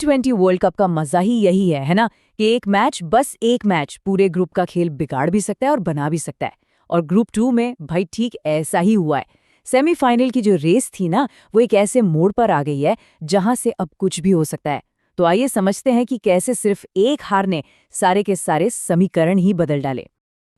T20 world cup का मजा ही यही है ना, कि एक मैच पूरे ग्रुप का खेल बिगाड़ भी सकता है और बना भी सकता है। और ग्रुप 2 में भाई ठीक ऐसा ही हुआ है। सेमीफाइनल की जो रेस थी ना, वो एक ऐसे मोड़ पर आ गई है जहां से अब कुछ भी हो सकता है। तो आइए समझते हैं कि कैसे सिर्फ एक हार ने सारे के सारे समीकरण ही बदल डाले।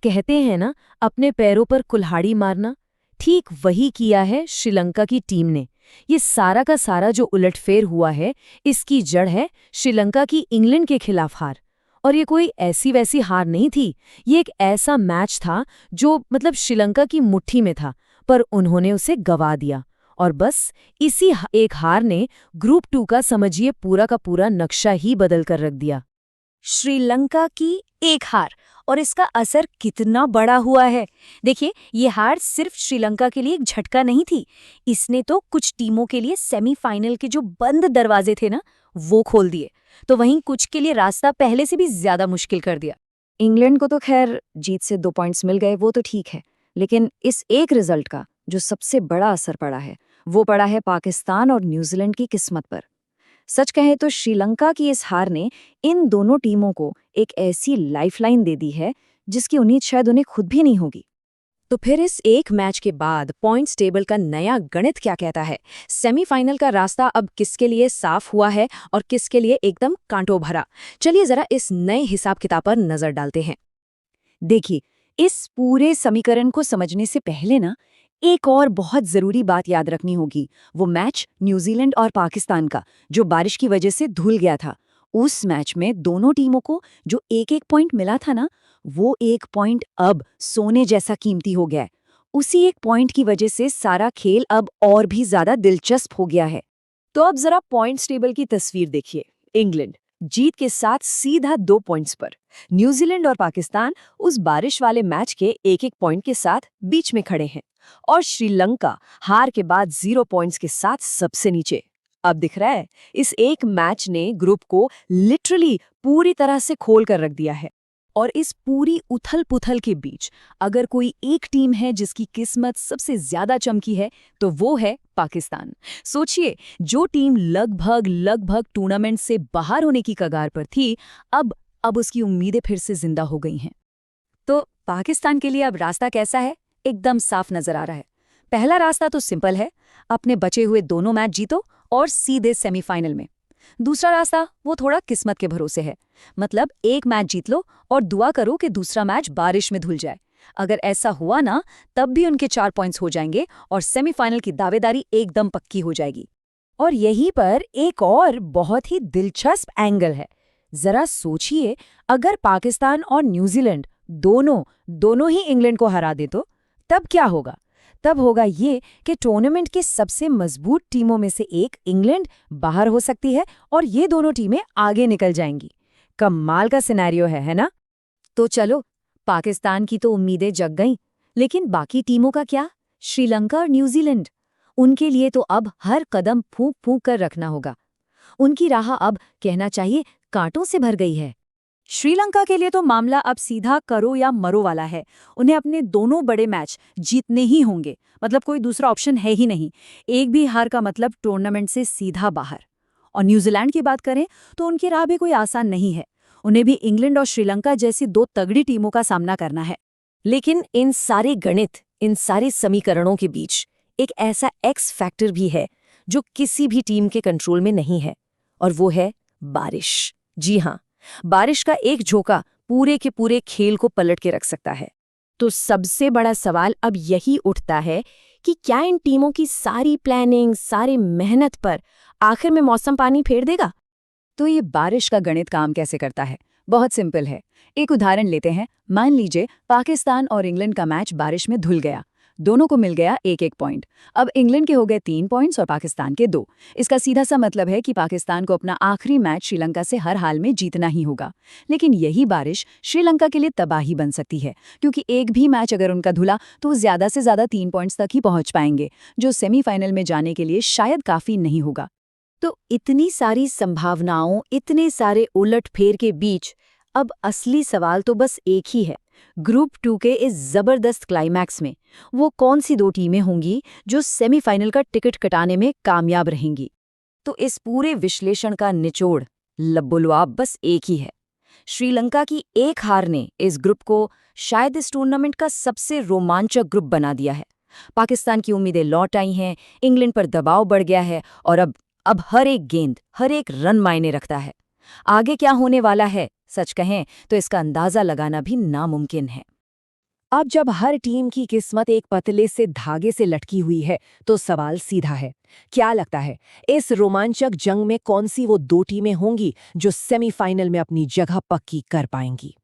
कहते हैं ना, अपने पैरों पर कुल्हाड़ी मारना। ठीक वही किया है श्रीलंका की टीम ने। ये सारा का सारा जो उलटफेर हुआ है, इसकी जड़ है श्रीलंका की इंग्लैंड के खिलाफ हार। और ये कोई ऐसी वैसी हार नहीं थी। ये एक ऐसा मैच था जो श्रीलंका की मुट्ठी में था, पर उन्होंने उसे गंवा दिया। और बस इसी एक हार ने ग्रुप 2 का समझिए पूरा का पूरा नक्शा ही बदल कर रख दिया। श्रीलंका की एक हार और इसका असर कितना बड़ा हुआ है। देखिए, ये हार सिर्फ श्रीलंका के लिए एक झटका नहीं थी, इसने तो कुछ टीमों के लिए सेमीफाइनल के जो बंद दरवाजे थे ना, वो खोल दिए। तो वहीं कुछ के लिए रास्ता पहले से भी ज्यादा मुश्किल कर दिया। इंग्लैंड को तो खैर जीत से 2 पॉइंट्स मिल गए, वो तो ठीक है, लेकिन इस एक रिजल्ट का जो सबसे बड़ा असर पड़ा है, वो पड़ा है पाकिस्तान और न्यूजीलैंड की किस्मत पर। सच कहें तो श्रीलंका की इस हार ने इन दोनों टीमों को एक ऐसी लाइफलाइन दे दी है जिसकी उम्मीद शायद उन्हें खुद भी नहीं होगी। तो फिर इस एक मैच के बाद पॉइंट्स टेबल का नया गणित क्या कहता है? सेमीफाइनल का रास्ता अब किसके लिए साफ हुआ है और किसके लिए एकदम कांटों भरा? चलिए जरा इस नए हिसाब किताब पर नजर डालते हैं। देखिए, इस पूरे समीकरण को समझने से पहले ना एक और बहुत जरूरी बात याद रखनी होगी। वो मैच न्यूजीलैंड और पाकिस्तान का, जो बारिश की वजह से धुल गया था। उस मैच में दोनों टीमों को जो एक एक पॉइंट मिला था ना, वो एक पॉइंट अब सोने जैसा कीमती हो गया है। उसी एक पॉइंट की वजह से सारा खेल अब और भी ज्यादा दिलचस्प हो गया है। तो अब जरा पॉइंट्स टेबल की तस्वीर देखिए। इंग्लैंड जीत के साथ सीधा 2 पॉइंट्स पर, न्यूजीलैंड और पाकिस्तान उस बारिश वाले मैच के एक एक पॉइंट के साथ बीच में खड़े हैं, और श्रीलंका हार के बाद 0 पॉइंट्स के साथ सबसे नीचे। अब दिख रहा है, इस एक मैच ने ग्रुप को लिटरली पूरी तरह से खोल कर रख दिया है। और इस पूरी उथल-पुथल के बीच अगर कोई एक टीम है जिसकी किस्मत सबसे ज्यादा चमकी है, तो वो है पाकिस्तान। सोचिए, जो टीम लगभग टूर्नामेंट से बाहर होने की कगार पर थी, अब उसकी उम्मीदें फिर से जिंदा हो गई हैं। तो पाकिस्तान के लिए अब रास्ता कैसा है? एकदम साफ नजर आ रहा है। पहला रास्ता तो सिंपल है, अपने बचे हुए दोनों मैच जीतो और सीधे सेमीफाइनल में। दूसरा रास्ता वो थोड़ा किस्मत के भरोसे है, मतलब एक मैच जीत लो और दुआ करो कि दूसरा मैच बारिश में धुल जाए। अगर ऐसा हुआ ना, तब भी उनके 4 पॉइंट्स हो जाएंगे और सेमीफाइनल की दावेदारी एकदम पक्की हो जाएगी। और यहीं पर एक और बहुत ही दिलचस्प एंगल है। जरा सोचिए, अगर पाकिस्तान और न्यूजीलैंड दोनों ही इंग्लैंड को हरा दे तो तब क्या होगा? तब होगा ये कि टूर्नामेंट की सबसे मजबूत टीमों में से एक इंग्लैंड बाहर हो सकती है और ये दोनों टीमें आगे निकल जाएंगी। कमाल का सिनेरियो है ना? तो चलो, पाकिस्तान की तो उम्मीदें जग गईं, लेकिन बाकी टीमों का क्या? श्रीलंका और न्यूजीलैंड, उनके लिए तो अब हर कदम फूंक फूंक कर रखना होगा। उनकी राह अब कहना चाहिए कांटों से भर गई है। श्रीलंका के लिए तो मामला अब सीधा करो या मरो वाला है। उन्हें अपने दोनों बड़े मैच जीतने ही होंगे, मतलब कोई दूसरा ऑप्शन है ही नहीं। एक भी हार का मतलब टूर्नामेंट से सीधा बाहर। और न्यूजीलैंड की बात करें तो उनकी राह भी कोई आसान नहीं है। उन्हें भी इंग्लैंड और श्रीलंका जैसी 2 तगड़ी टीमों का सामना करना है। लेकिन इन सारे गणित, इन सारे समीकरणों के बीच एक ऐसा एक्स फैक्टर भी है जो किसी भी टीम के कंट्रोल में नहीं है, और वो है बारिश। जी हाँ, बारिश का एक झोंका पूरे के पूरे खेल को पलट के रख सकता है। तो सबसे बड़ा सवाल अब यही उठता है कि क्या इन टीमों की सारी प्लानिंग, सारी मेहनत पर आखिर में मौसम पानी फेर देगा? तो ये बारिश का गणित काम कैसे करता है? बहुत सिंपल है। एक उदाहरण लेते हैं। मान लीजिए पाकिस्तान और इंग्लैंड का मैच बारिश में धुल गया, दोनों को मिल गया एक एक पॉइंट। अब इंग्लैंड के हो गए 3 पॉइंट्स और पाकिस्तान के 2। इसका सीधा सा मतलब है कि पाकिस्तान को अपना आखिरी मैच श्रीलंका से हर हाल में जीतना ही होगा। लेकिन यही बारिश श्रीलंका के लिए तबाही बन सकती है, क्योंकि एक भी मैच अगर उनका धुला तो वो ज्यादा से ज्यादा 3 पॉइंट्स तक ही पहुंच पाएंगे, जो सेमीफाइनल में जाने के लिए शायद काफी नहीं होगा। तो इतनी सारी संभावनाओं, इतने सारे उलटफेर के बीच अब असली सवाल तो बस एक ही है। ग्रुप 2 के इस जबरदस्त क्लाइमैक्स में वो कौन सी 2 टीमें होंगी जो सेमीफाइनल का टिकट कटाने में कामयाब रहेंगी? तो इस पूरे विश्लेषण का निचोड़ लबोलुआब बस एक ही है। श्रीलंका की एक हार ने इस ग्रुप को शायद इस टूर्नामेंट का सबसे रोमांचक ग्रुप बना दिया है। पाकिस्तान की उम्मीदें लौट आई हैं, इंग्लैंड पर दबाव बढ़ गया है और अब हर एक गेंद, हर एक रन मायने रखता है। आगे क्या होने वाला है, सच कहें तो इसका अंदाजा लगाना भी नामुमकिन है। अब जब हर टीम की किस्मत एक पतले से धागे से लटकी हुई है, तो सवाल सीधा है, क्या लगता है इस रोमांचक जंग में कौन सी वो दो टीमें होंगी जो सेमीफाइनल में अपनी जगह पक्की कर पाएंगी?